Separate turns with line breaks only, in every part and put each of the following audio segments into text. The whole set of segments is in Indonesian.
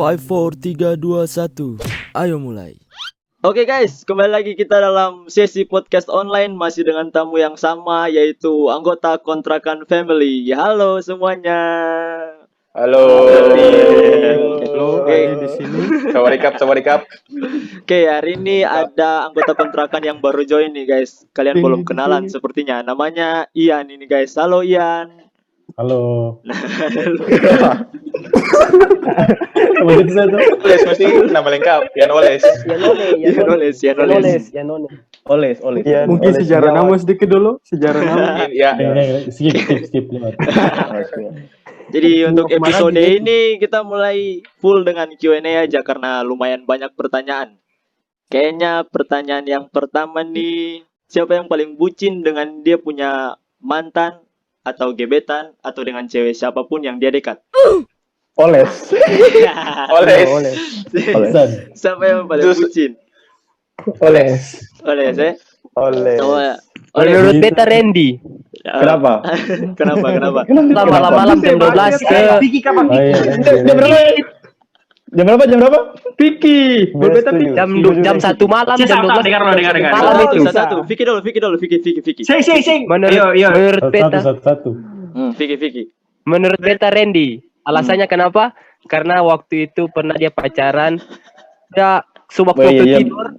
4, 3, 2, 1. Ayo mulai.
Oke guys, kembali lagi kita dalam sesi podcast online masih dengan tamu yang sama yaitu anggota kontrakan family. Halo semuanya.
Halo.
Oke.
Di sini. Sawadikap.
Oke, hari ini ada anggota kontrakan yang baru join nih guys. Kalian belum kenalan sepertinya. Namanya Ian ini guys. Halo Ian.
Halo.
Oles mesti nama lengkap. Yan Oles. Oles.
Mungkin sejarah nama sedikit dulu. Sejarah nama.
Ya.
Skip lewat.
Jadi untuk episode ini kita mulai full dengan Q&A aja karena lumayan banyak pertanyaan. Kayaknya pertanyaan yang pertama nih, siapa yang paling bucin dengan dia punya mantan atau gebetan atau dengan cewek siapapun yang dia dekat?
Oles.
Siapa yang paling bucin?
Oles.
Oles.
Menurut beta Randy.
Kenapa?
Kenapa?
Malam-malam jam 12 ke
Vicky kapan?
Jam berapa?
Vicky.
jam 1 malam, jam 12
dengar.
malam itu.
Satu. Vicky dulu. Vicky.
Sing.
Menurut beta
Satu.
Vicky.
menurut beta Randy. Alasannya kenapa? Karena waktu itu pernah dia pacaran. Dia sewaktu tidur.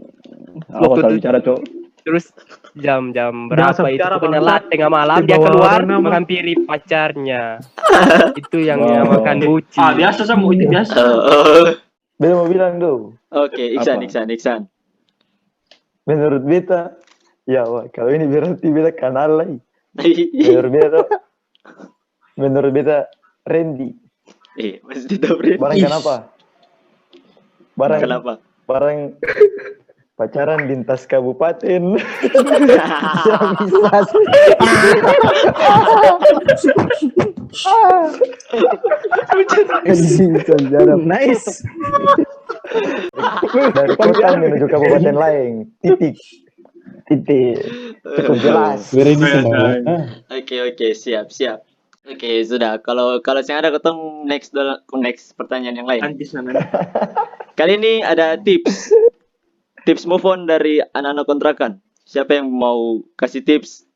Waktu
bicara, Cok.
Terus jam berapa itu kenalan tengah malam dia keluar menghampiri pacarnya. Itu yang dinamakan bucin.
Biasa sama itu biasa.
Beta mau bilang dong.
Oke, Iksan.
Menurut beta, ya wah, kalau ini berarti beta kenal lagi. Menurut beta Randy.
Masih tidak berani.
Barang kenapa?
Kenapa?
Barang pacaran lintas kabupaten.
Nice.
Dari kota menuju kabupaten lain. Titik. Cukup jelas.
Oke, siap. Oke, sudah. Kalau saya ada ketemu next pertanyaan yang lain.
Antis namanya.
Kali ini ada tips move on dari anak-anak kontrakan. Siapa yang mau kasih tips?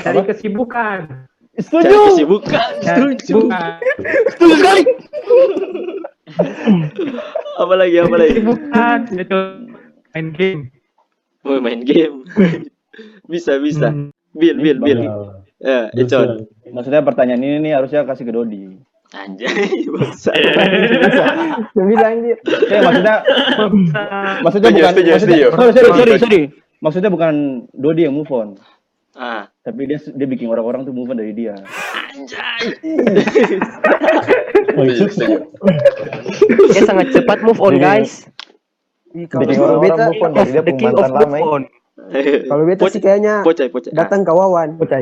Cari kesibukan.
Cari kesibukan. Setuju sekali. Apa lagi?
Kesibukan itu main game.
Mau main game. Bisa. Bil. Ya, Econ.
Maksudnya pertanyaan ini nih harusnya kasih ke Dodi.
Anjay, bangsa.
Maksudnya bukan.
Setuju.
Sorry. Maksudnya bukan Dodi yang move on. Tapi dia bikin orang-orang tuh move on dari dia.
Anjay.
Dia sangat cepat move on, guys.
Bikin orang move on dari dia punya mantan lama.
Kalau beta sih kayaknya
Pocai.
datang ke Wawan. Itu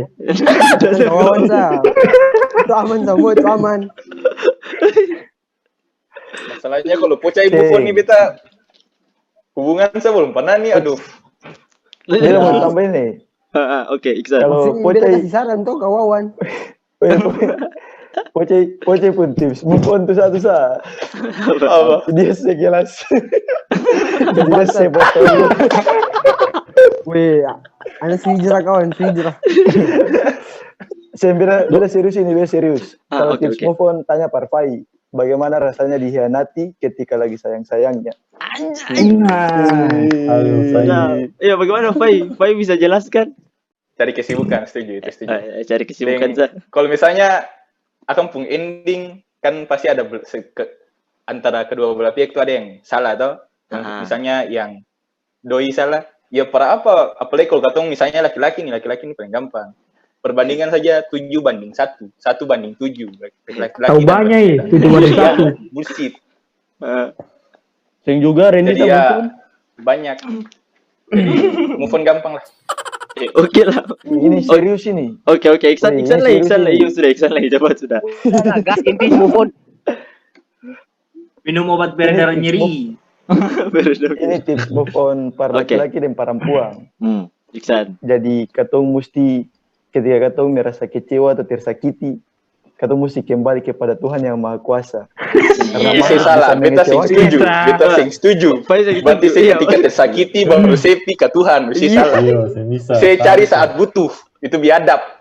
aman.
Masalahnya kalau Pocai move on nih beta hubungan saya belum pernah nih, aduh.
Dia mau tambahin nih.
Oke, Iksan.
Kalau
Beta kasih saran tuh ke Wawan.
Pocai pun tips move on tuh satu sah.
Apa?
Dia sekilas. Dia sebotol.
Wih, ada hijrah kawan, hijrah.
Saya beda serius ini, beda serius. Kalau
Oke.
tips move on, tanya Parfai. Bagaimana rasanya dihianati ketika lagi sayang-sayangnya?
Anjay.
Halo,
Iya, bagaimana Fai bisa jelaskan?
Cari kesibukan, setuju.
Cari kesibukan sah.
Kalau misalnya akan pung ending kan pasti ada antara kedua belah pihak itu ada yang salah toh. Misalnya yang doi salah, ya para apa? Apalagi kalau katong misalnya laki-laki ini paling gampang. Perbandingan saja 7-1, 1-7.
Tahu banyak ya, 7-1.
Bullshit.
Sing juga Randy
Jadi ya banyak. Jadi move on gampang lah.
Oke lah.
Ini serius ini.
Oke. Iksan lagi. Iksan lagi. Coba sudah.
Gas inti move on.
Minum obat beredar nyeri.
Ini tips move on para laki-laki dan perempuan.
Iksan.
Jadi katong mesti ketika katong merasa kecewa atau tersakiti, kata mesti kembali kepada Tuhan yang Maha Kuasa.
Iya,
manusia
salah.
bisa
Beta sing
mengecewakan.
setuju. Beta sing setuju. Berarti saya ketika tersakiti baru sepi ke Tuhan. Mesti salah.
Iya, saya bisa.
Saya cari saat butuh. Itu biadab.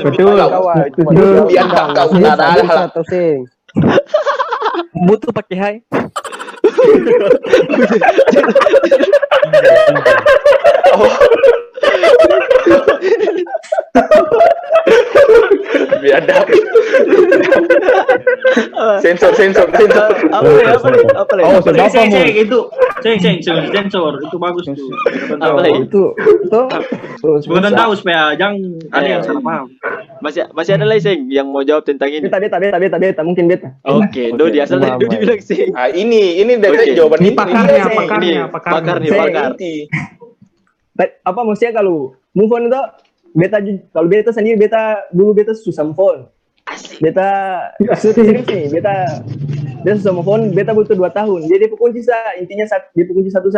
Betul.
Kawan.
Betul.
Biadab kau nggak ada hal.
Atau sing.
Butuh pakai hai.
Biadab. Sensor.
Apa lagi?
Oh, siapa mu?
Itu sensor. Itu bagus tuh.
Apa lagi?
Itu.
Bukan tahu supaya jangan ada yang salah paham.
Masih ada lagi Seng yang mau jawab tentang ini.
Beta, mungkin beta.
Oke, Dodi asal dari Dodi bilang Seng.
Ah, ini dari
Oke.
jawaban
Ini
ini.
pakarnya,
Seng.
pakarnya.
Pakar nih,
Seng.
pakar.
Apa maksudnya kalau move on itu kalau beta sendiri dulu beta susah move on. Beta serius nih, beta susah move on, beta butuh 2 tahun. Jadi dia kunci intinya dia kunci satu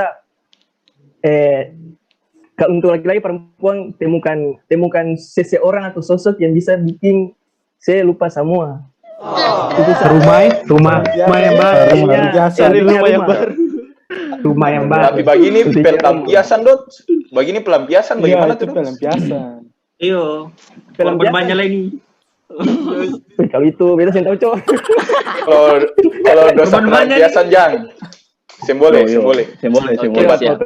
kalau untuk laki-laki perempuan temukan seseorang atau sosok yang bisa bikin saya lupa semua. Itu
Rumah yang baru.
Cari rumah yang baru.
Rumah yang baru.
Tapi bagi ini pelampiasan Dot. Bagi ini pelampiasan bagaimana tuh?
pelampiasan.
Iyo.
Pelampiasan.
Banyak lagi.
Kalau itu beta saya tahu cowok.
Kalau dosa
Teman-temannya
pelampiasan jangan. Semboleh.
Siap.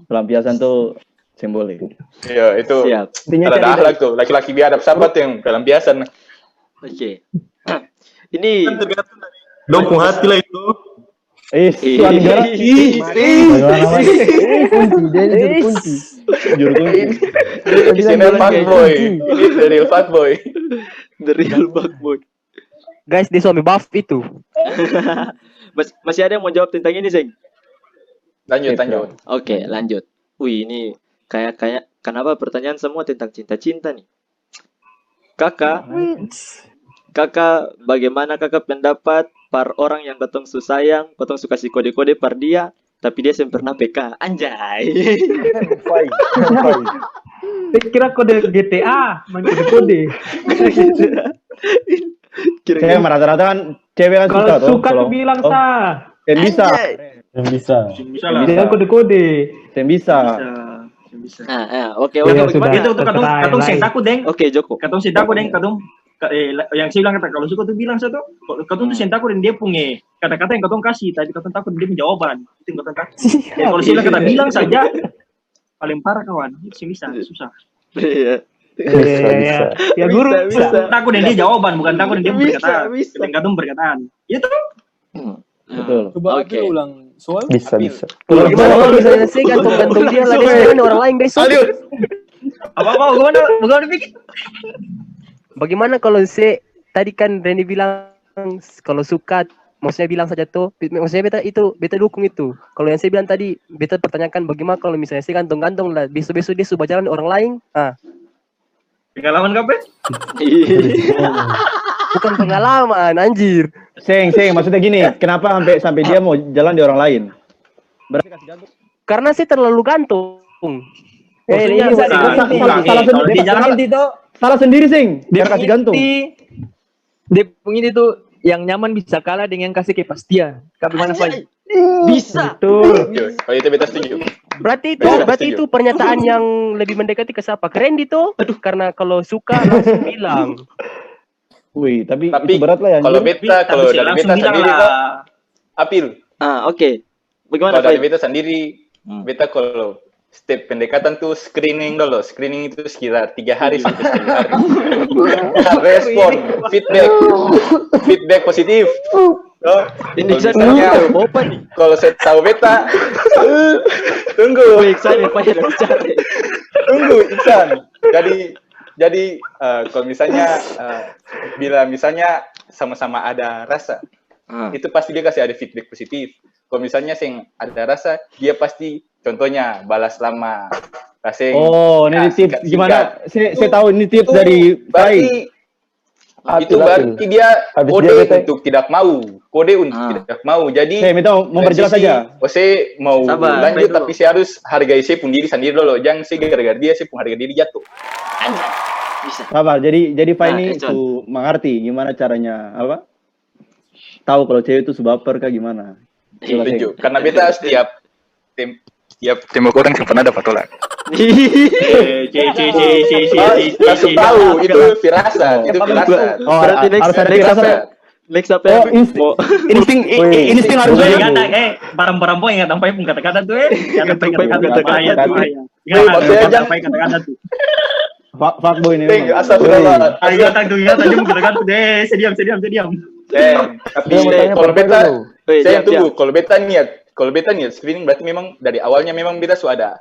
Pelampiasan tuh simbolik.
Iya, itu
Siap.
Intinya
ada
cari
akhlak tuh. Laki-laki biadab sahabat yang pelampiasan.
Oke. Ini
Dongkung hati lah itu.
suami negara.
Kunci.
Juru kunci.
Isinya fuckboy. Ini the real fuckboy.
the real fuckboy.
Guys, di suami buff itu.
Masih ada yang mau jawab tentang ini, Seng?
Lanjut.
Oke, lanjut. Wih, ini kayak kenapa pertanyaan semua tentang cinta-cinta nih? Kakak, bagaimana kakak pendapat par orang yang katong susayang, katong suka si kode-kode par dia, tapi dia sempurna PK, anjay.
Kira kode GTA, main kode-kode.
Saya rata-rata kan cewek kan
Kalau
toh.
suka tuh bilang sah.
Yang bisa.
Yang bisa.
Bisa lah. Dia kode-kode.
Yang bisa.
Oke,
Ya,
bagaimana?
sudah.
Itu katong sing takut deng.
Oke, Joko.
Katong sing takut deng, yang saya bilang kata kalau suka tuh bilang satu, katong tuh sing takut dan dia punya kata-kata yang katong kasih, tapi katong takut dia punya jawaban. Itu yang katong takut. Ya, kalau saya bilang kata bilang saja paling parah kawan. Itu sih bisa, susah.
Iya.
Ya guru.
Bisa.
Takut dan dia jawaban, bukan takut dan dia berkataan.
Bisa.
Yang katong berkataan. Itu.
Betul.
Coba
Oke.
ulang soal.
Bisa.
Gimana kalau misalnya sih kan gantung dia lagi sekarang orang lain besok?
Apa bagaimana pikir?
Bagaimana kalau tadi kan Randy bilang kalau suka, maksudnya bilang saja tuh, maksudnya beta dukung itu. Kalau yang saya bilang tadi, beta pertanyakan bagaimana kalau misalnya saya gantung-gantung lah, besok-besok dia sudah jalan orang lain,
Pengalaman kape?
bukan pengalaman, anjir.
Seng, maksudnya gini, kenapa sampai dia mau jalan di orang lain? Berarti kasih gantung.
Karena saya terlalu gantung.
Ini
Salah sendiri, Seng. Biar kasih gantung.
Dia ini tuh yang nyaman bisa kalah dengan kasih kepastian. Kapan mana Fai?
Bisa.
Betul.
Kalau itu beta setuju.
Berarti
Setuju.
itu pernyataan yang lebih mendekati ke siapa? Keren itu. Karena kalau suka langsung bilang.
Wih, tapi
Tapi
itu berat lah ya.
kalau beta, kalau dari
langsung
beta
bilang
sendiri kok,
lah.
Apil.
Oke. Bagaimana,
Kalau dari
Pak?
beta sendiri, beta kalau step pendekatan tuh screening dulu. Screening itu sekitar 3 hari sampai 10 hari. Respon, feedback positif.
Ini
Kalau
saya
misalnya,
apa nih?
kalau saya tahu beta, tunggu,
Saya Pak ada bicara.
tunggu Iksan. Jadi kalau misalnya bila misalnya sama-sama ada rasa, itu pasti dia kasih ada feedback positif. Kalau misalnya sing ada rasa, dia pasti contohnya balas lama. Kasih.
Oh, ini tips gimana? Saya tahu ini tips dari Pai.
Itu berarti dia kode untuk tidak mau. Kode untuk tidak mau. Jadi
Saya minta memperjelas saja.
Saya mau
Sabar,
lanjut
Pai
tapi saya harus hargai saya pun diri sendiri dulu. Jangan saya gara-gara dia saya pun harga diri jatuh.
Sabar, jadi Fai
Nah,
ini
Econ.
tuh mengerti gimana caranya apa? Tahu kalau cewek itu baper kah gimana?
Setuju. Karena beta setiap tembok orang yang pernah dapat tolak. Langsung tahu itu firasat, itu firasat.
Oh,
Berarti
harus ada
next
firasat.
apa ya? Next apa ya?
Oh, insting harus
Boleh
ada.
kata, barang-barang boy ingat sampai pun kata-kata tuh Jangan sampai kata-kata bahaya tuh.
Maksudnya jangan
Sampai kata-kata tuh.
Fuckboy ini.
Deng,
memang.
astagfirullah.
Ingat tuh, dia mau kata-kata deh. Sediam.
Tapi
Dia mau tanya
kalau
Pak
beta,
dulu.
saya tunggu. Kalau beta niat screening berarti memang dari awalnya memang beta sudah ada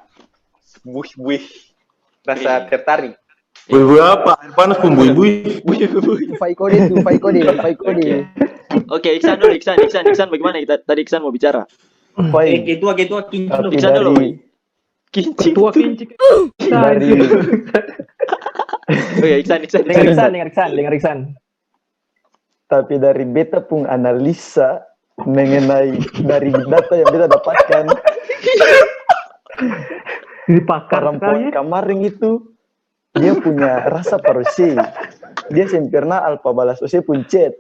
buih rasa tertarik.
Bui apa? Air panas pun bui.
Fai kode.
Oke, Iksan dulu. Iksan bagaimana? Tadi Iksan mau bicara.
Fai.
Ketua kincing dulu.
Tapi
Iksan dulu.
dari
Kincing.
kincing.
dari
Oke, Iksan.
Dengar Iksan.
tapi dari beta pun analisa mengenai dari data yang beta dapatkan
Ini pakar
perempuan kemarin itu dia punya rasa parusi. Dia sempurna alpa balas ose pun chat.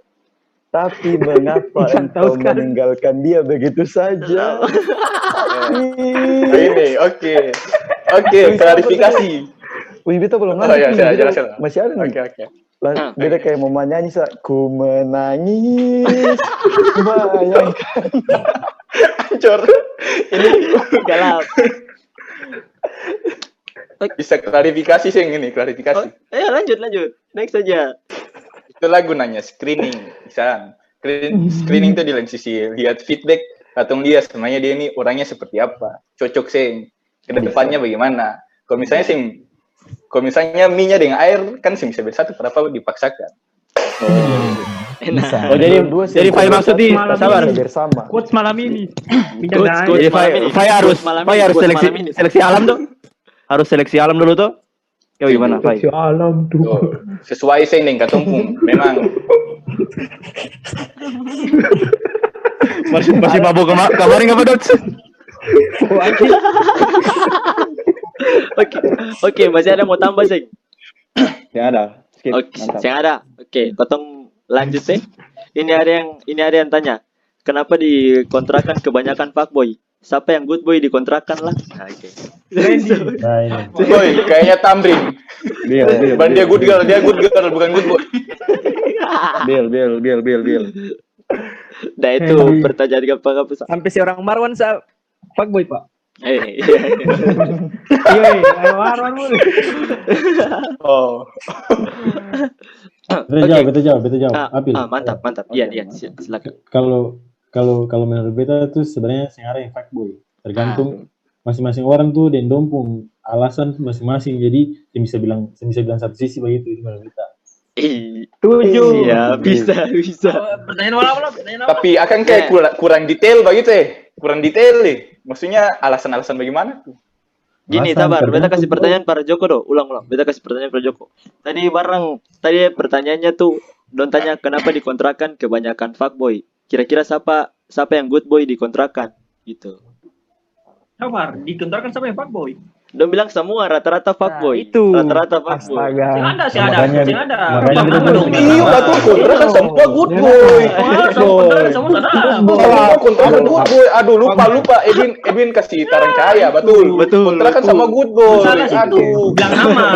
Tapi mengapa engkau meninggalkan dia begitu saja?
Ini oke, klarifikasi.
Wih, beta belum
Oh ya,
ngerti.
jelas.
Masih ada nih.
Oke.
Beda kayak mau nyanyi ku menangis bayangkan
Hancur. Ini
Galap.
bisa klarifikasi sih ini, klarifikasi.
Lanjut. Next saja.
Itu lagu nanya screening, misal. Screening itu di lain sisi lihat feedback atau lihat sebenarnya dia ini orangnya seperti apa, cocok sih ke depannya bagaimana. Kalau misalnya mie-nya dengan air kan bisa bersatu, kenapa dipaksakan?
Enak.
Oh, jadi Fai maksud nih, sabar.
bersama.
Quotes malam ini.
Jadi Fai harus seleksi alam tuh. Harus seleksi alam dulu tuh. Kayak gimana, Fai?
Alam tuh.
Tuh, sesuai sih nih katumpung, memang.
Masih mabuk kemarin apa, Dot?
Oke, masih ada mau tambah sih?
Ya ada. Skip.
Oke,
Mantap.
yang ada. Oke, potong lanjut sih. Ini ada yang tanya. Kenapa di kontrakan kebanyakan fuckboy? Siapa yang good boy di kontrakan lah? Nah, oke.
Nah, ini.
Boy, kayaknya Tamrin. Ban dia good girl, bukan good boy.
Bill.
Nah itu pertanyaan gampang.
Sampai si orang Marwan fuckboy, Pak.
Iya,
Marwan mulu.
Oh.
Beta jawab. Apil.
Mantap. Iya, silakan.
Kalau menurut beta tuh sebenarnya sing ada yang fuckboy. Tergantung masing-masing orang tuh dan dompung alasan masing-masing. Jadi yang bisa bilang satu sisi begitu itu menurut beta.
Tujuh. Iya, bisa.
Pertanyaan apa?
Tapi akan kayak kurang detail begitu kurang detail nih. Maksudnya alasan-alasan bagaimana tuh?
Gini, sabar. Beta kasih pertanyaan para Joko do. Ulang. Beta kasih pertanyaan para Joko. Tadi pertanyaannya tuh Don tanya kenapa di kontrakan kebanyakan fuckboy. Kira-kira siapa yang good boy di kontrakan gitu.
Sabar, dikentarkan sama yang fuckboy.
Don bilang semua rata-rata fuckboy.
itu.
Rata-rata fuckboy.
Si ada.
Makanya kita dong.
Iya, betul. Kontrakan semua good boy. Kontrakan good boy. Aduh, lupa. Edwin kasih tarang cahaya, betul. Kontrakan sama good boy. Aduh.
Bilang nama.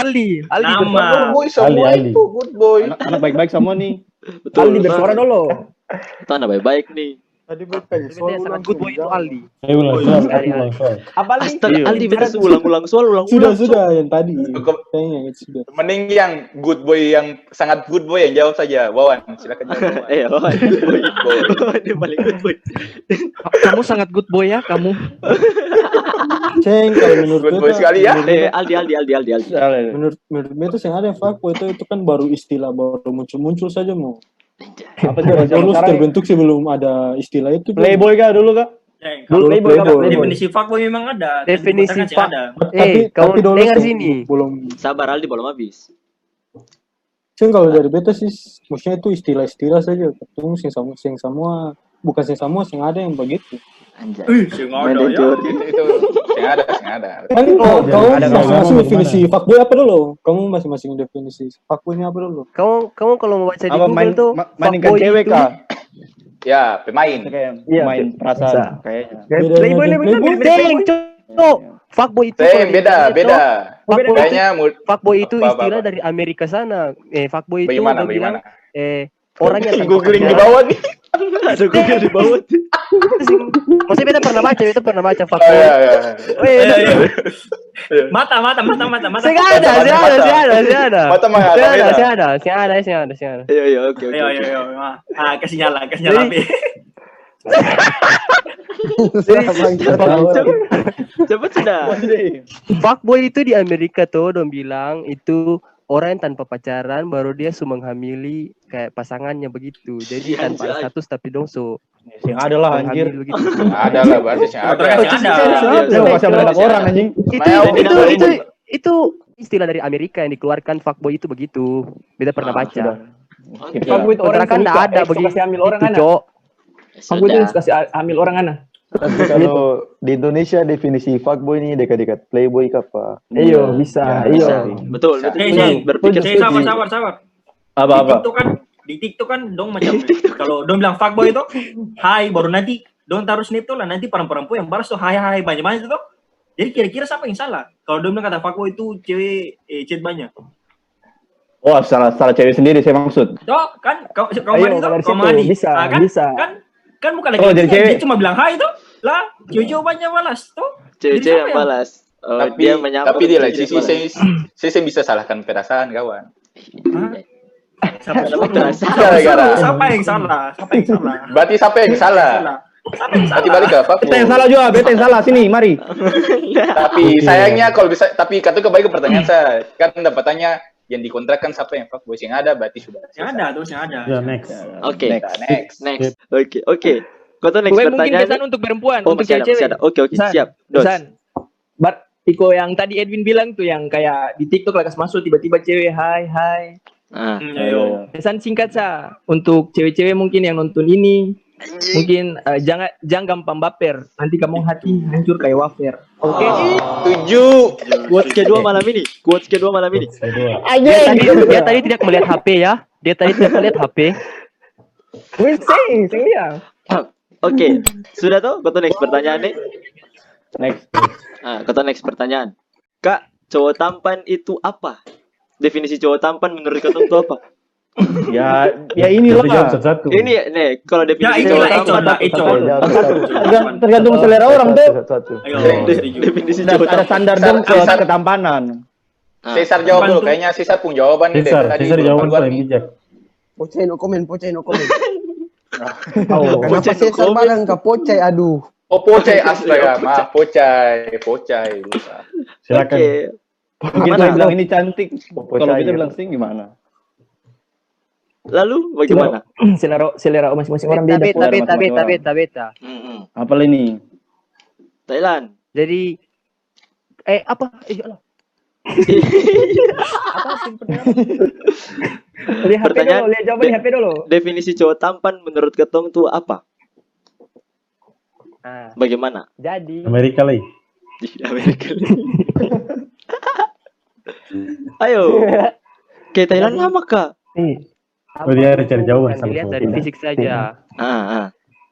Ali.
Nama.
Good boy semua
Ali.
itu good boy.
Anak baik-baik semua nih.
Aldi bersuara dulu.
Itu anak baik-baik nih.
Tadi bertanya soal ulang
Good boy itu Aldi.
Ayo ulang soal.
Apa Aldi?
Astaga, Aldi beta ulang soal.
Sudah yang tadi. Kayaknya itu sudah.
Mending yang good boy yang sangat good boy yang jawab saja. Wawan, silakan jawab. Wawan.
Good boy. Dia paling good boy.
Kamu sangat good boy ya, kamu.
Ceng, kalau menurut
Good boy sekali ya.
Aldi.
Menurut beta yang ada yang fuckboy itu kan baru istilah baru muncul saja mau.
Apa tuh?
Terus terbentuk sebelum ada istilah itu.
Playboy kah dulu kah?
Dulu Playboy.
Definisi fuckboy memang ada.
Definisi
fuck
ada.
Tapi dulu
dengar sini.
Belum.
Sabar Aldi belum habis.
Ceng, kalau dari beta sih maksudnya itu istilah-istilah saja. Ketemu sing semua bukan sing semua sing ada yang begitu.
Anjay.
Sing
Main
ada ya.
teori.
Itu yang ada.
Kan kamu
ada
masing-masing
kamu
definisi fuckboy apa dulu? Kamu masing-masing definisi fuckboynya apa dulu?
Kamu kalau mau baca di
Apa
Google tuh
mainkan
fuckboy
cewek
itu
kah?
Ya, pemain.
Kayak
Iya,
main
bisa.
perasaan kayaknya.
Playboy
Bedanya
lebih
Playboy?
Deng, cok. Fuckboy itu
Saya
kalau di
beda.
internet, Cok, fuckboy itu,
Kayaknya
fuckboy itu
apa,
istilah
apa.
dari Amerika sana. Fuckboy itu
Bagaimana?
dia bilang orang yang tanpa
Googling di
pacaran.
bawah nih.
Ada Google di bawah.
Maksudnya beta pernah baca
Oh,
fuckboy.
iya.
Mata.
Saya ada.
Mata mah ada.
Saya ada.
Iya, oke.
Ayo. Kasih nyala api.
Cepet sudah.
Fuckboy itu di Amerika tuh dong bilang itu orang yang tanpa pacaran baru dia menghamili kayak pasangannya begitu. Jadi tanpa ada status tapi dong
Yang ada lah anjir.
menghamili begitu.
Ada lah basis yang ada.
Saya mau kasih anak orang anjing.
Itu istilah dari Amerika yang dikeluarkan fuckboy itu begitu. Beta pernah baca.
Fuckboy itu orang
Kan
yang
enggak ada
suka
begitu,
kasih hamil orang anak.
Cok.
Fuckboy itu kasih hamil orang anak.
Tapi kalau di Indonesia definisi fuckboy ini dekat-dekat playboy apa?
Iya, bisa. Iya.
Betul. Berpikir
Sabar.
Apa?
Di TikTok kan dong macam kalau dong bilang fuckboy itu, hai baru nanti dong taruh snap tuh lah nanti perempuan yang balas tuh hai banyak tuh. Jadi kira-kira siapa yang salah? Kalau dong bilang kata fuckboy itu cewek chat banyak.
Wah, salah cewek sendiri saya maksud.
Toh kan kau
Ayo, dari situ. Bisa.
Kan bukan
Oh,
lagi
jadi cewek.
dia cuma bilang hai tuh. Lah, cewek banyak balas tuh.
Cewek-cewek yang balas. Dia menyapa.
Tapi di lain sisi saya bisa salahkan perasaan kawan.
Siapa yang salah?
Berarti siapa yang salah? Berarti balik ke apa?
Beta yang salah juga, beta yang salah. Sini, mari.
Tapi sayangnya kalau bisa, tapi kata kembali ke pertanyaan saya, kan dapatannya yang dikontrakkan siapa yang fuckboy yang ada berarti sudah.
Yang ada.
Ya, next.
Oke.
Next.
Oke. Kau tuh next
Mungkin
pertanyaan.
pesan untuk perempuan,
Oh,
untuk
masih ada.
cewek-cewek.
Oke, siap. Dos.
Iko yang tadi Edwin bilang tuh yang kayak di TikTok lekas masuk tiba-tiba cewek hai. Pesan singkat untuk cewek-cewek mungkin yang nonton ini, mungkin jangan gampang baper, nanti kamu hati hancur kayak wafer. Oke.
7.
Quotes kedua malam ini.
Dia tadi tidak melihat HP ya.
Sing dia.
Oke. Sudah tuh? Kau tuh next pertanyaan nih.
Next.
Kau tuh next pertanyaan. Kak, cowok tampan itu apa? Definisi cowok tampan menurut kau itu apa?
Ya inilah.
Jawab satu-satu.
Ini nih, kalau definisi cowok tampan
tergantung selera orang tuh.
definisi
Ada
cowok tampan.
standar dong ketampanan.
Cesar jawab dulu, kayaknya Cesar pun jawaban nih dari tadi.
Cesar jawaban paling bijak.
Pocai no komen.
Oh,
Kenapa Cesar barang ke Pocai? Aduh.
Oh, Pocai astaga, maaf Pocai.
silakan.
Mungkin saya bilang ini cantik. Kalau kita bilang sing gimana?
Lalu bagaimana?
Selera masing-masing orang beda.
Beta.
Apa ini?
Thailand.
Jadi apa?
Lihat jawaban HP dulu.
Definisi cowok tampan menurut ketong tuh apa? Bagaimana?
Jadi
Amerika lagi.
Ayo.
Kayak Thailand lama kak.
Oh, dia ada cari jawaban.
Dilihat dari fisik saja.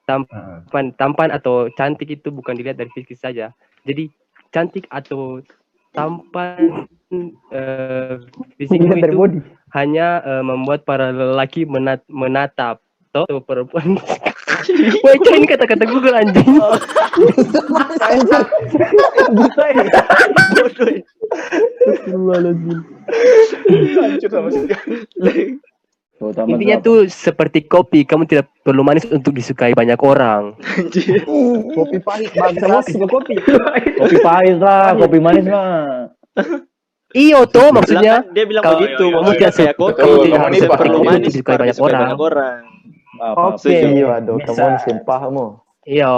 Tampan atau cantik itu bukan dilihat dari fisik saja. Jadi cantik atau tampan fisik itu hanya membuat para lelaki menatap. Toh perempuan. Wah, ini kata-kata Google anjing. Intinya tuh seperti kopi, kamu tidak perlu manis untuk disukai banyak orang.
Kopi pahit bagus.
Kopi pahit lah, kopi manis lah.
Iyo tuh maksudnya.
Dia bilang begitu,
kamu tidak kayak kopi, kamu tidak harus seperti kopi untuk disukai banyak orang.
Oke, aduh, kamu pahamu.
Iya,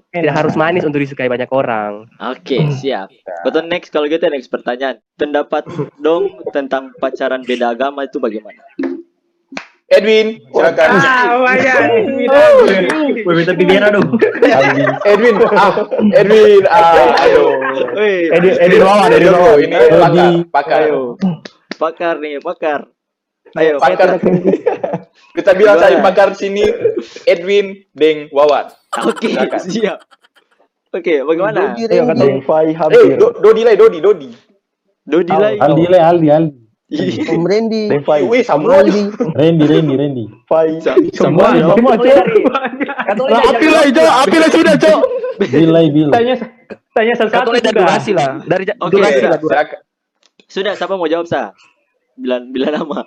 tidak harus manis untuk disukai banyak orang.
Oke, siap. Betul, next kalau gitu next pertanyaan. Pendapat dong tentang pacaran beda agama itu bagaimana?
Edwin, silakan.
Woi, minta bibiara dong.
Edwin, ayo.
Edwin Wawan, Edwin Wawan.
Ini pakar.
Pakar nih, pakar. Ayo,
pakar. Kita bilang saya pakar sini Edwin Deng Wawan.
Oke, siap. Oke, bagaimana?
Dodi Lai.
Aldi.
Om Randy.
Wih, semua.
Randy.
Pai.
Semua.
Api lah sudah, Cok.
Bilai.
Tanya satu dari durasi lah. Dari durasi lah.
Sudah, siapa mau jawab sa? Bila nama.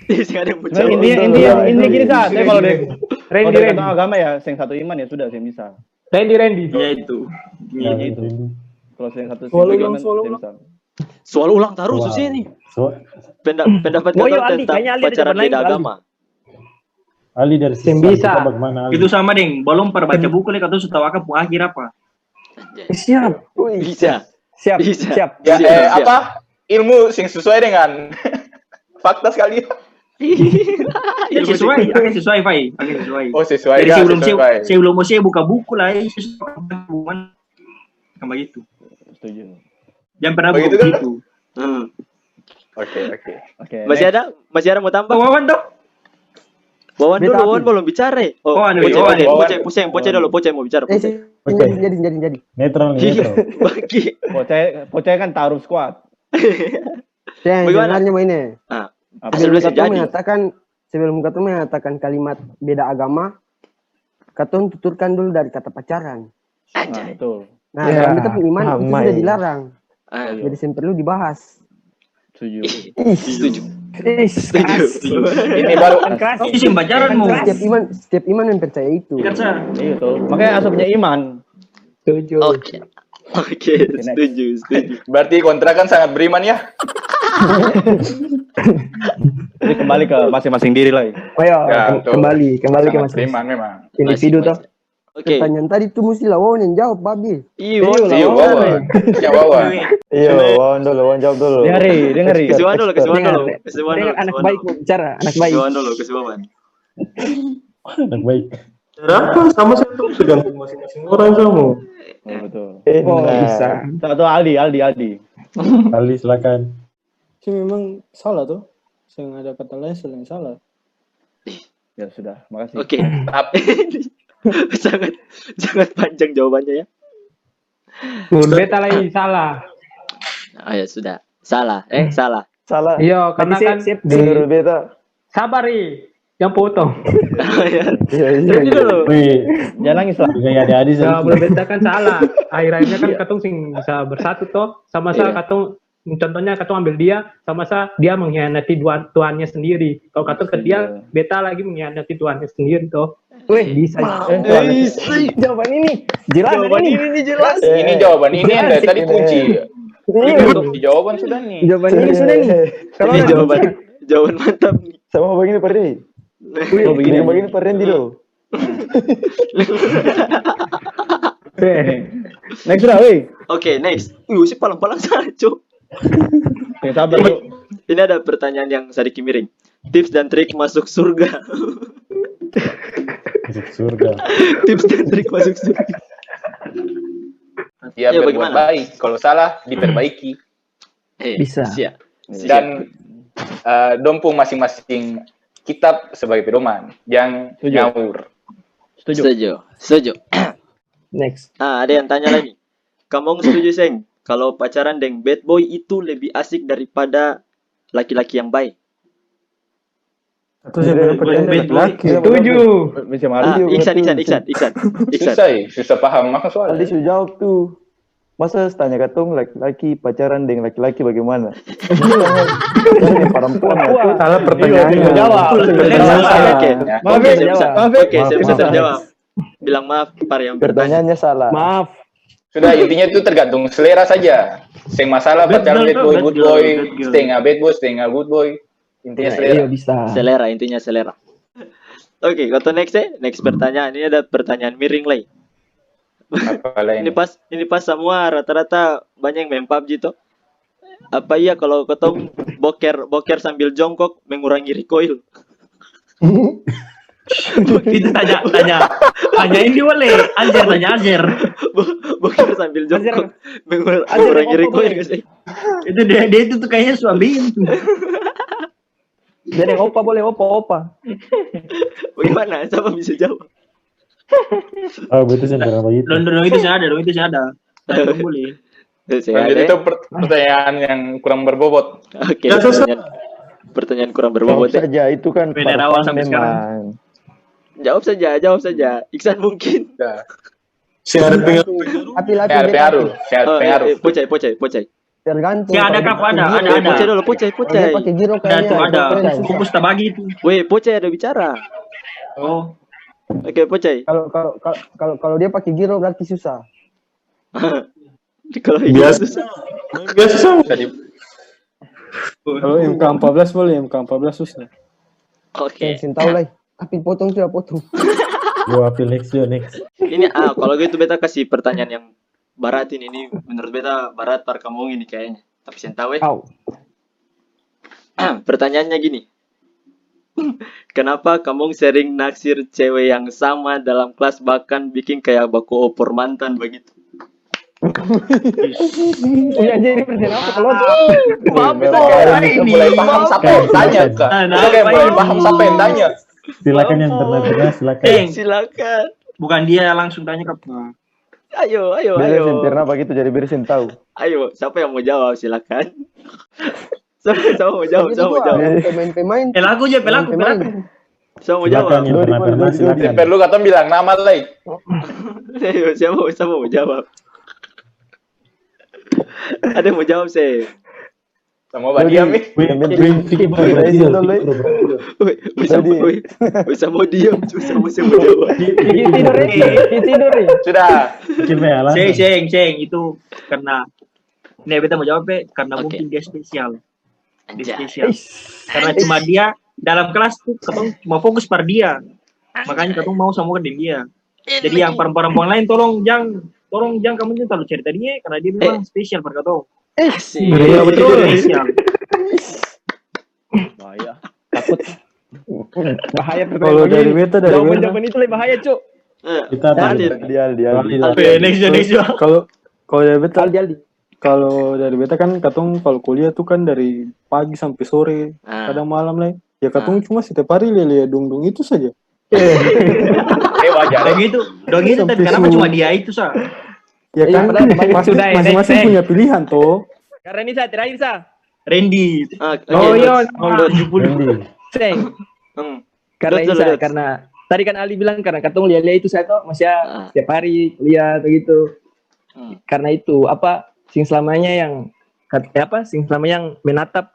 Intinya gini sa, saya kalau Randy agama ya, yang satu iman ya sudah saya bisa.
Randy.
Iya itu.
Kalau yang satu iman saya bisa.
Soal ulang terus susah nih. Pendapat kalian tentang pacaran beda agama.
Ali dari sisi
bisa.
Itu sama deng, belum pernah baca buku nih kata sudah wakaf akhir apa?
Siap.
Siap. Ya, apa? Ilmu sing sesuai dengan fakta sekali.
Ya sesuai, Fai.
Oh, sesuai.
Jadi sebelum saya buka buku lah, hubungan sama gitu.
Setuju.
Jangan pernah
begitu
kan? Gitu.
Oke.
Masih ada mau tambah?
Wawan dong.
Wawan belum bicara. Poce dulu, Poce mau bicara.
Jadi.
Netral.
Bagi.
Poce kan taruh squad.
Sebenarnya mainnya. Sebelum kata mengatakan kalimat beda agama, kata tuturkan dulu dari kata pacaran.
Betul.
Nah, dalam kita iman itu sudah dilarang. Jadi yang perlu dibahas.
Setuju.
Ini baru
isi pacaran mau.
Setiap iman yang percaya itu.
Iya tuh. Makanya asapnya iman.
Setuju.
Oke, setuju.
Berarti kontrakan sangat beriman ya.
Jadi kembali ke masing-masing diri lah.
Kembali ke masing-masing.
Beriman memang.
Individu toh.
Oke.
Pertanyaan tadi itu mesti Wawan yang jawab, Babi.
Wawan. Wawan jawab dulu.
Dengeri.
Kesuwan dulu.
Anak baik mau bicara, anak baik.
Kesuwan.
Anak baik.
Kenapa? Sama saya tuh tergantung masing-masing orang sama.
Betul.
Bisa.
Satu Aldi.
Ali silakan.
Sih memang salah tuh. Saya ada kata lain selain salah.
Ya sudah, makasih.
Oke. sangat panjang jawabannya ya.
Beta lagi salah.
Ya sudah. Salah. Salah.
Iya, karena kan
Menurut beta.
sabar yang potong.
Jadi dulu.
Jangan nangis lah.
Kayak ada Adi.
Belum beta kan salah. Akhirnya kan katong sing bisa bersatu toh. Sama-sama katong, contohnya katong ambil dia, sama-sama dia mengkhianati Tuhannya sendiri. Kalau katong ke dia, beta lagi mengkhianati Tuhannya sendiri toh. Bisa.
Jawaban ini jelas.
Ini jawaban ini yang dari tadi kunci. Ini jawaban sudah nih.
Jawaban ini sudah nih.
Ini jawaban mantap nih.
Sama begini Perdi. Begini Perdi loh.
Next sudah, weh.
Oke, next. Si palang-palang saja.
Sabar lu.
Ini ada pertanyaan yang sedikit miring. Tips dan trik masuk surga. Tips dan trik masuk surga.
Ya, berbuat baik. Kalau salah, diperbaiki.
Bisa.
Dan dompung masing-masing kitab sebagai pedoman. Yang ngawur.
Setuju.
Next.
Ada yang tanya lagi. Kamu setuju, Seng? Kalau pacaran dengan bad boy itu lebih asik daripada laki-laki yang baik?
Atau setuju.
Iksan.
Susah paham maka soal.
Aldi sudah jawab tuh. Masa tanya katong laki-laki pacaran dengan laki-laki bagaimana? Perempuan.
Salah pertanyaannya.
Jawab.
Oke, saya bisa terjawab. Bilang maaf para yang
pertanyaannya salah.
Maaf.
Sudah, intinya itu tergantung selera saja. Sing masalah pacaran bad boy, good boy, setengah bad boy, setengah good boy. Intinya selera.
Bisa.
Intinya selera. Oke, kata next pertanyaan. Ini ada pertanyaan miring lagi.
Apa lain?
Ini pas semua rata-rata banyak yang main PUBG tuh. Apa iya kalau ketong boker sambil jongkok mengurangi recoil?
Itu tanya ini boleh. Anjir tanya Anjir.
Boker sambil jongkok mengurangi recoil gak sih?
Itu dia itu tuh kayaknya suami itu.
Jadi opa boleh opa.
Bagaimana? Siapa bisa jawab?
Oh, betul sih berapa itu?
Dong itu saya ada. Tanya boleh.
Lanjut itu pertanyaan yang kurang berbobot.
Oke, pertanyaan kurang berbobot
saja itu kan
awal sampai sekarang.
Jawab saja. Iksan mungkin.
Syarat pengaruh.
Pengaruh.
Pocai.
Tergantung.
Si ada kap ada.
Pocai dulu, pocai.
Dia pakai giro kayaknya.
Ada. Fokus tak bagi itu.
Weh, pocai ada bicara.
Oh.
Oke, pocai.
Kalau dia pakai giro berarti susah.
Kalau
Biasa sama.
Kalau MK14 boleh, MK14 susah.
Oke.
Saya tahu lah. Tapi potong.
Gua apel next.
Ini kalau gitu beta kasih pertanyaan yang barat ini menurut beta barat par kamu ini kayaknya. Tapi saya tahu pertanyaannya gini. Kenapa kamu sering naksir cewek yang sama dalam kelas bahkan bikin kayak baku opor mantan begitu?
Ya jadi pertanyaan apa kalau
mulai paham siapa yang tanya kak. Mulai paham siapa yang tanya.
Silakan yang pernah
Silakan.
Bukan dia langsung tanya ke
Ayo.
Sempurna begitu jadi bersin tahu.
Ayo, siapa yang mau jawab silakan. Siapa mau jawab?
Pemain.
Pelaku.
Siapa mau jawab?
Yang pernah silakan.
Perlu kata bilang nama lagi.
Ayo, siapa mau jawab? Ada yang mau jawab sih?
Sama diam nih.
Bisa mau diam, susah mau jawab.
Tidur.
Sudah.
Seng itu karena beta mau jawab karena mungkin dia spesial. Karena cuma dia dalam kelas tuh ketong cuma fokus par dia. Makanya ketong mau sama dengan dia. Jadi yang perempuan lain tolong jangan kamu jangan terlalu cerita dia karena dia memang spesial par ketong.
Iya betul.
Spesial.
Bahaya.
Takut. Bahaya
Kalau dari beta
jawaban itu lebih bahaya, Cuk.
Kita
dia.
Next.
Kalau dari beta kalau dari beta kan katong kalau kuliah tuh kan dari pagi sampai sore, kadang malam lah. Ya katong cuma setiap hari lihat dong itu saja.
Wajar.
Dong itu tapi kenapa cuma dia itu sah?
Ya kan masing-masing punya pilihan toh.
Karena ini saya terakhir sah.
Randy.
Iya.
70.
Seng. Karena tadi kan Ali bilang karena katong lihat itu saya tuh masih setiap hari lihat begitu. Karena itu sing selamanya yang menatap.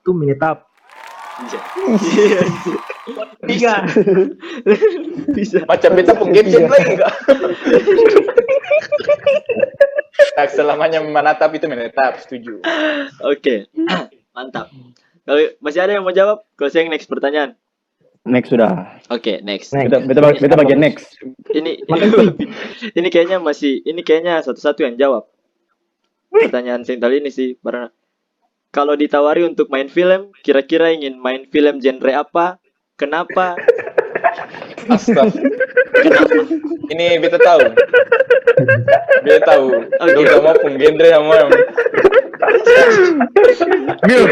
Tiga.
Bisa.
Macam beta pun game lagi enggak? Tak selamanya menatap itu menetap, setuju.
Oke. Mantap. Kalau masih ada yang mau jawab, kalau saya next pertanyaan.
Next sudah.
Oke, next.
Beta bagian next.
Ini kayaknya satu-satu yang jawab. Pertanyaan Sintal ini sih, karena kalau ditawari untuk main film, kira-kira ingin main film genre apa? Kenapa?
Astaga. Ini beta tahu. Udah mau pun genre sama yang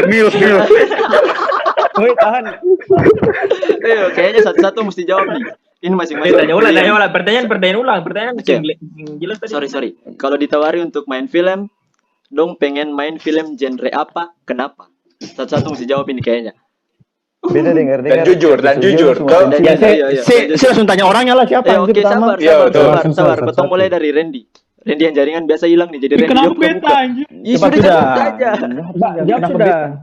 Milk.
Woi, tahan.
Kayaknya satu-satu mesti jawab nih. Ini masing-masing.
Tanya ulang. Pertanyaan ulang. Pertanyaan jelas tadi.
Sorry. Kalau ditawari untuk main film, dong pengen main film genre apa? Kenapa? Satu-satu mesti jawab ini kayaknya.
Beda dengar.
Dan jujur.
Saya langsung tanya orangnya lah siapa yang
Oke,
pertama.
sabar. Potong mulai dari Randy. Randy yang jaringan biasa hilang nih, jadi Randy
kenapa beta anjir?
Sudah aja.
Jawab sudah.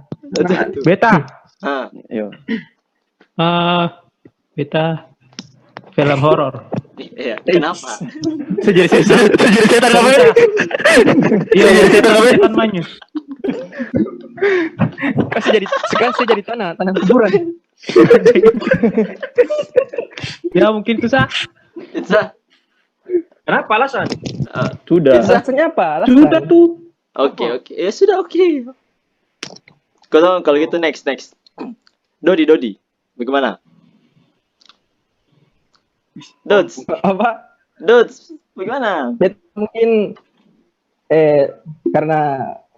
Beta.
Yo.
Beta film horor.
Iya, kenapa?
Sejadi setan apa ya? Iya, setan apa?
Setan manyus.
Kasih jadi tanah kuburan.
Ya mungkin itu sah.
Kenapa alasan?
Sudah.
Alasannya apa?
Sudah tuh.
Oke. Ya sudah oke. Kalau gitu next. Dodi. Bagaimana? Dots.
Apa?
Dots, bagaimana?
Mungkin karena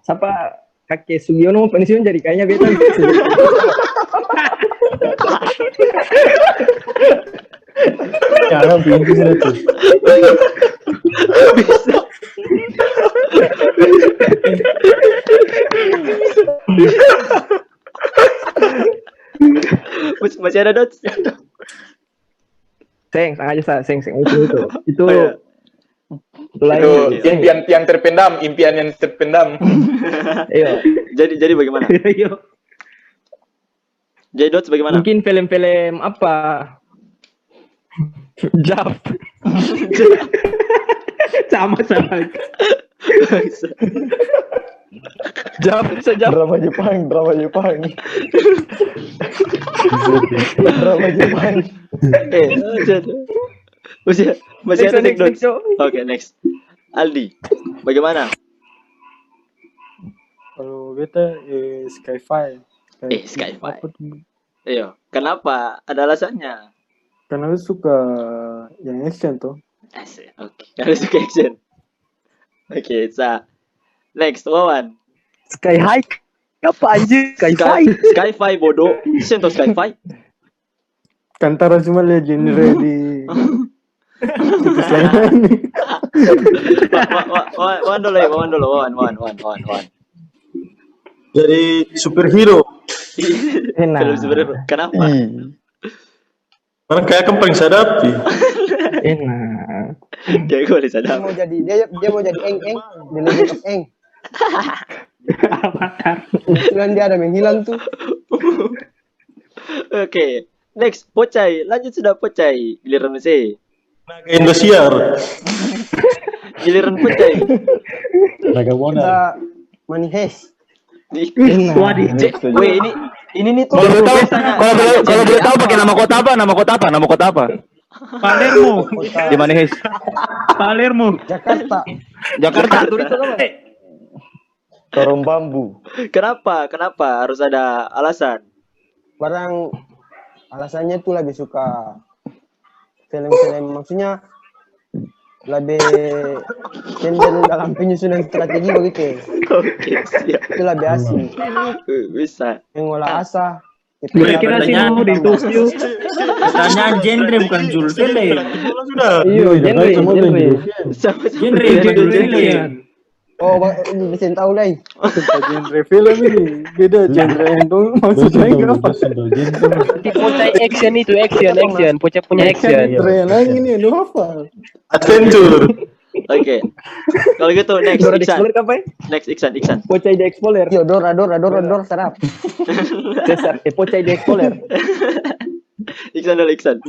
siapa kakek Sugiono mau pensiun jadi kayaknya beta.
Jangan pintu sudah tuh.
Masih ada Dots?
Seng itu. Itu
impian yang terpendam.
Iya.
Jadi bagaimana? Jadi Dots bagaimana?
Mungkin film-film apa? Jaf. Sama. Jaf.
Drama Jepang. Drama Jepang.
Masih ada Dots. Oke, next. Aldi, bagaimana?
Kalau beta Sky-Fi.
Sky-Fi. Iya, kenapa? Ada alasannya?
Karena lu suka yang action tuh.
Oke, karena suka action. Oke, next, Wawan.
Sky-High. Apa anjir?
Sky-Fi bodoh. Sentuh Sky-Fi.
Kantara cuma lihat genre di situs lain.
Wawan dulu.
Jadi superhero.
Film superhero. Kenapa?
Karena kayak paling sadapi.
Enak.
Kayak gue boleh sadap.
Dia mau jadi Eng The Legend of Eng. Kebetulan dia ada menghilang tuh.
Oke, next Pocai. Lanjut sudah Pocai. Giliran Messi.
Naga Indosiar.
Giliran Pocai.
Naga Wona.
Kita Manihes.
Weh, ini nih tuh.
Kalau boleh tahu pakai nama kota apa?
Palermo.
Di mana, Hes?
Palermo.
Jakarta.
Torong Bambu.
Kenapa harus ada alasan?
Barang alasannya tuh lebih suka film-film, maksudnya lebih cenderung dalam penyusunan strategi begitu.
Oke, siap.
Itu lebih asik.
Bisa.
Mengolah asa.
Kira-kira sih mau di Tokyo. Pertanyaan genre bukan judul film.
Iya, genre.
Genre.
Oh, bisa tahu lah.
Genre film ini beda genre itu maksudnya apa?
Pocai action itu action. Pocai punya action.
Genre lagi ini lu apa?
Adventure.
Oke. Kalau gitu next
Dora
Iksan.
Explorer apa?
Next Iksan.
Pocai the Explorer.
Yo, Dora, sarap.
Cesar, Pocai the Explorer.
Iksan.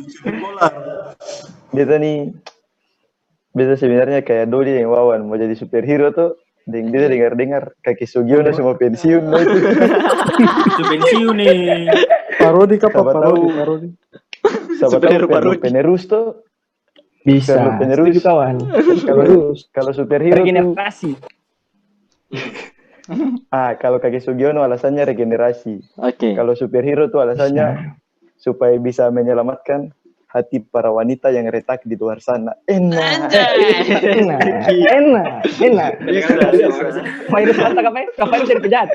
Beta sebenarnya kayak Dodi yang Wawan mau jadi superhero tuh, dia dengar kaki Sugiono semua pensiun no itu.
Itu pensiun nih.
Parodi parodi.
Siapa tahu penerus tuh
bisa.
Penerus
kawan.
Kalau superhero
regenerasi.
Kalau kaki Sugiono alasannya regenerasi.
Oke.
Kalau superhero tuh alasannya supaya bisa menyelamatkan hati para wanita yang retak di luar sana. Enak.
Virus mantap apa? Virus jadi penjahat.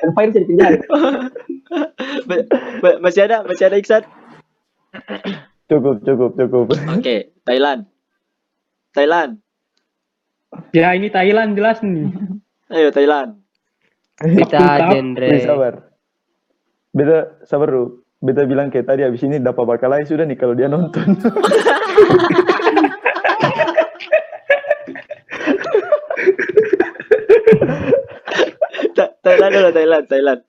Masih ada Iksan?
Cukup.
Oke, Thailand.
Ya ini Thailand jelas nih.
Ayo Thailand.
Kita genre.
Sabar dulu. Beta bilang kayak tadi habis ini dapat bakal lain sudah nih kalau dia nonton.
Thailand.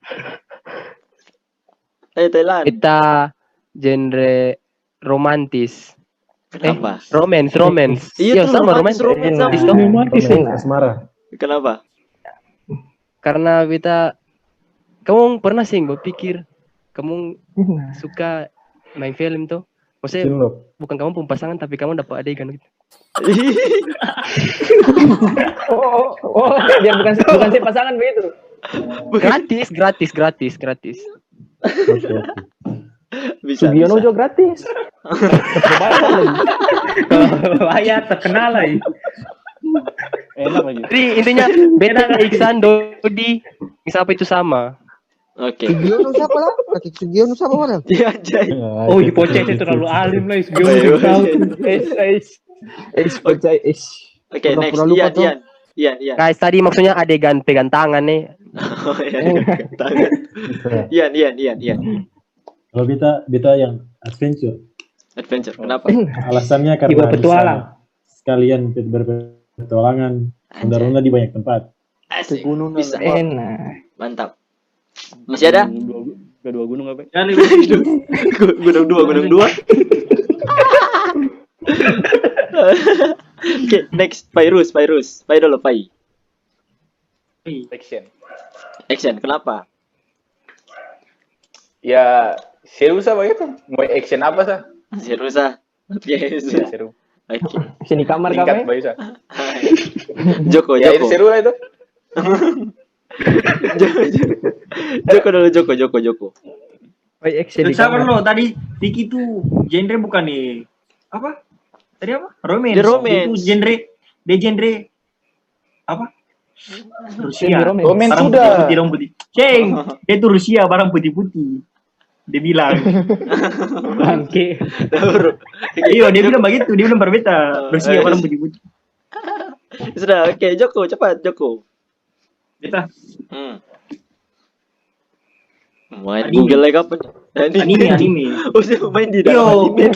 Ayo Thailand.
Kita genre romantis.
Kenapa?
Romance.
Iya
sama romantis.
Asmara.
Kenapa?
Karena kamu pernah sih berpikir kamu suka main film tuh, maksudnya bukan kamu pun pasangan tapi kamu dapat adegan gitu.
Biar bukan sih pasangan begitu.
Gratis.
Bisa.
Sugiono juga gratis.
Bayar terkenal lagi.
Enak lagi.
Jadi intinya beta Iksan, Dodi, siapa itu sama.
Oke.
Sugiono siapa lah? Kaki Sugiono siapa orang?
Iya anjay.
Oh, Pocet itu terlalu alim lah. Sugiono tahu.
Oke, next. Ian.
Guys, tadi maksudnya adegan pegang tangan nih.
Oh iya, tangan. Ian.
Kalau beta yang adventure.
Kenapa?
Alasannya karena
Tiba petualang.
Sekalian berpetualangan, ronda-ronda di banyak tempat.
Asik.
Gunung
Bisa.
enak.
Mantap. Masih ada?
Kedua gunung apa?
Gunung 2. Oke, next. Virus. Pai dulu, Pai. Action. Kenapa?
Ya, seru sah begitu. Mau action apa sah?
Seru sah. Oke,
Seru.
Oke.
Sini kamar
Tingkat
kamu.
baik sah.
Joko.
Ya itu seru lah itu.
Joko.
Sabar lo, tadi Tiki tuh genre bukan nih. Apa? Tadi apa? Romance.
The romance.
Itu genre apa? Rusia.
Romance
Barang
sudah.
putih. Ceng, itu Rusia barang putih-putih. Dia bilang.
Bangke.
Iya, dia bilang begitu. Dia bilang berbeda. Rusia barang putih-putih.
Sudah, oke. Joko, cepat Joko.
Kita.
Main Google lagi apa?
Anime.
Oh, saya main di dalam anime.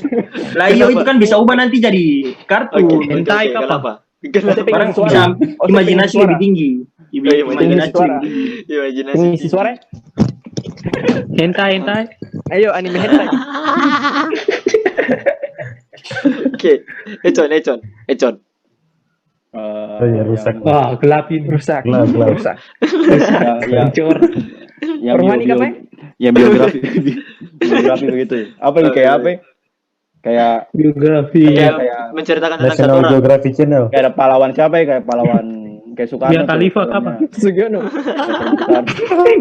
Lah iya itu kan bisa ubah nanti jadi kartun.
Hentai apa?
Orang bisa imajinasi lebih tinggi.
Imajinasi.
Ngisi suara.
Hentai.
Ayo anime hentai.
Oke. Econ.
Ya, rusak.
Wah, gelap ini.
Rusak.
Rusak.
Hancur.
Yang biografi begitu ya. Apa ini kayak apa? Kayak
Biografi.
Kayak menceritakan tentang satu
National
orang.
Geographic Channel.
kayak ada pahlawan siapa ya? Kayak pahlawan kayak Soekarno.
Mia Khalifa apa?
Sugiono.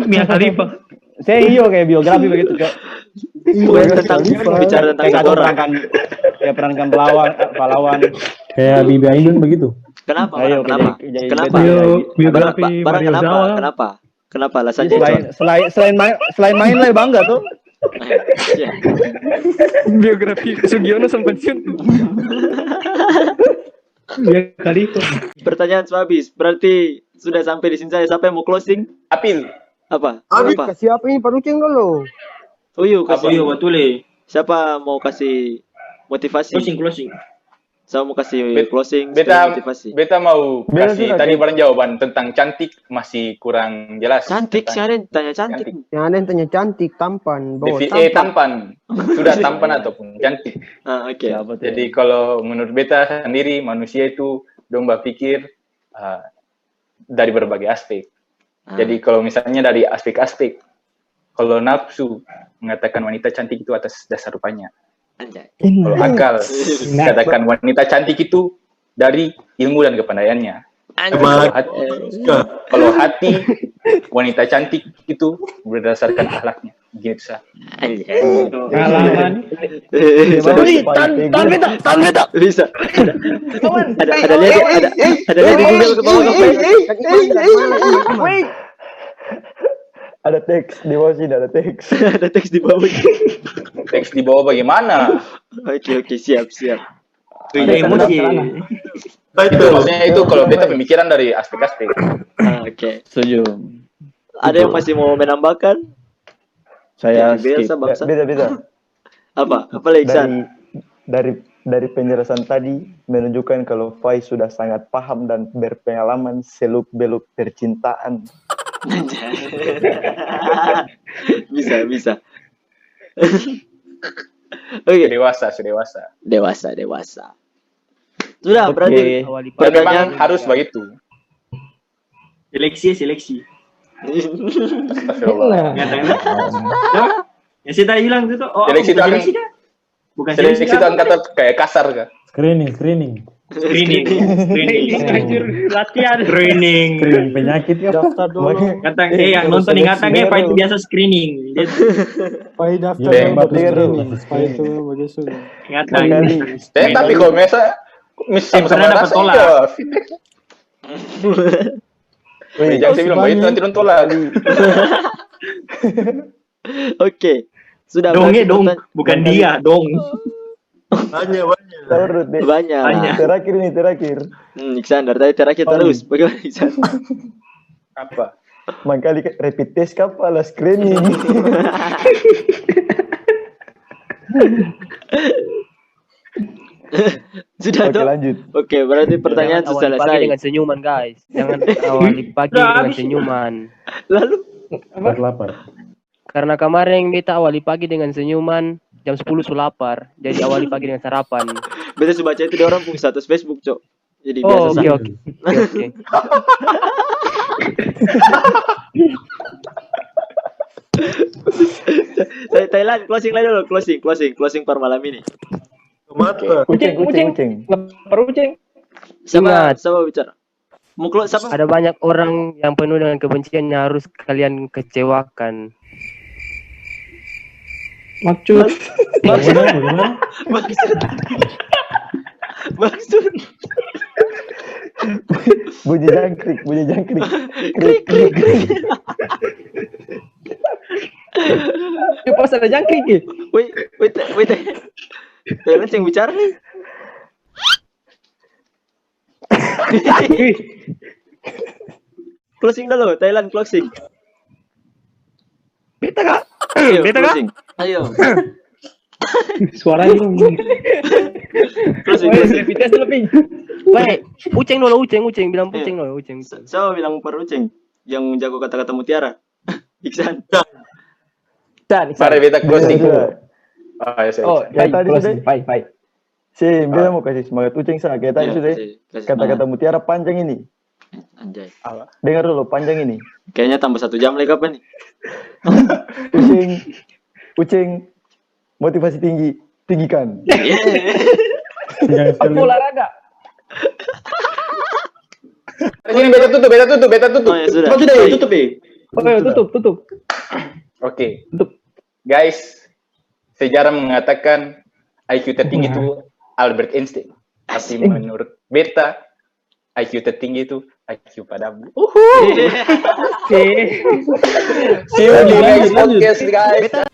Mia Khalifa.
Saya kayak biografi begitu kayak.
Bicara tentang
Kayak
satu orang.
perankan pahlawan.
Kayak Bibi Ainun begitu.
Kenapa?
Ayo,
Kenapa?
jadi-
Kenapa?
Biografi
Barang
Mario Zawa lah.
Kenapa alasannya?
Selain main lah bangga tuh.
Ya.
Biografi Sugiono sampai pensiun.
Mia Khalifa.
Pertanyaan habis. Berarti sudah sampai di sini saya. Siapa yang mau closing?
Apil.
Apa?
Abi kasih apa ini parucing dulu.
Uyu kasih.
Iya betul.
Siapa mau kasih motivasi?
Closing.
Saya mau kasih closing
Beta
motivasi.
beta mau
Beta
kasih
juga,
tadi barang jawaban tentang cantik masih kurang jelas.
Cantik,
Tentang
siapa yang tanya cantik?
Yang ada yang tanya cantik, tampan, bawa
tampan. Sudah tampan ataupun cantik.
Oke.
Jadi kalau menurut beta sendiri manusia itu dong berpikir dari berbagai aspek. Jadi kalau misalnya dari aspek-aspek, kalau nafsu mengatakan wanita cantik itu atas dasar rupanya. Kalau akal katakan wanita cantik itu dari ilmu dan kepandaiannya. Kalau hati wanita cantik itu berdasarkan akhlaknya. Gitu sah.
Pengalaman.
Tahan beta. Bisa. Ada lihat di Google ke bawah
Wait. Ada teks di bawah sini, ada teks.
Ada teks di bawah.
Teks di bawah bagaimana?
Oke, siap.
Emosi.
Maksudnya itu kalau beta pemikiran dari aspek-aspek.
Oke.
Setuju.
Ada yang masih mau menambahkan?
Saya
biasa bangsa.
Beda.
Apa lagi San?
Dari penjelasan tadi menunjukkan kalau Fai sudah sangat paham dan berpengalaman seluk-beluk percintaan.
Bisa. Oke.
Dewasa.
Sudah berarti
memang harus begitu.
Seleksi.
Astagfirullah.
Ya saya tadi bilang itu.
Seleksi itu bukan seleksi itu kata kayak kasar kan?
Screening.
Screening.
Anjir, latihan.
Screening.
Penyakit ya.
Daftar dulu.
Katang yang nonton ingatan Pak itu biasa screening.
Pai daftar
Ya,
dulu
Mbak
screening. Pai itu begitu.
Ingatan.
Tapi kalau misalnya sama-sama
pernah dapat
rasa
tolak.
iya. Jangan saya bilang begitu nanti nonton lagi.
Oke. Sudah
Dongnya
berarti
dong, bukan dia, dong.
Banyak.
banyak.
Terakhir.
Iksan dari tadi terakhir terus. Bagaimana Iksan?
Apa?
Mangkali rapid test kapal screening.
Sudah
Oke,
toh?
lanjut.
Oke, berarti pertanyaan
Jangan
sudah
awali pagi
selesai.
dengan senyuman guys. Jangan awali pagi dengan senyuman.
Lalu
Lapar.
Karena kemarin kita awali pagi dengan senyuman, jam 10 sudah lapar. Jadi awali pagi dengan sarapan.
biasa baca itu dia orang punya status Facebook, Cok. Jadi biasa
Oh,
sah.
oke.
Thailand closing lagi dulu, closing per malam ini.
Kucing.
Lapar kucing.
Ingat.
Siapa bicara? Muklo siapa?
Ada banyak orang yang penuh dengan kebencian yang harus kalian kecewakan.
Maksud.
Bagaimana?
Maksud.
Bunyi jangkrik.
Krik.
Ya pas ada jangkrik ya.
Wait. Thailand yang bicara nih. Closing dulu, Thailand closing.
Beta kak.
Ayo,
Beta kak.
closing. Ayo.
Suaranya
Closing.
Rapid lebih.
Baik, uceng bilang uceng dulu, uceng.
Siapa bilang per Uceng yang jago kata-kata mutiara? Iksan.
Mari beta closing.
Oh,
ya
tadi sudah.
Baik.
Beta mau kasih semangat Uceng sana. Kayak tadi sudah. Kata-kata mutiara panjang ini.
Anjay.
Dengar dulu panjang ini.
Kayaknya tambah 1 jam lagi kapan nih?
Uceng. Motivasi tinggikan.
Apa olahraga?
Ini beta tutup.
Oh ya sudah.
Sudah ya, tutup ya.
Tutup.
Oke. Guys, sejarah mengatakan IQ tertinggi itu Albert Einstein. Tapi menurut beta, IQ tertinggi itu IQ padamu.
Oke.
See you di next podcast, guys.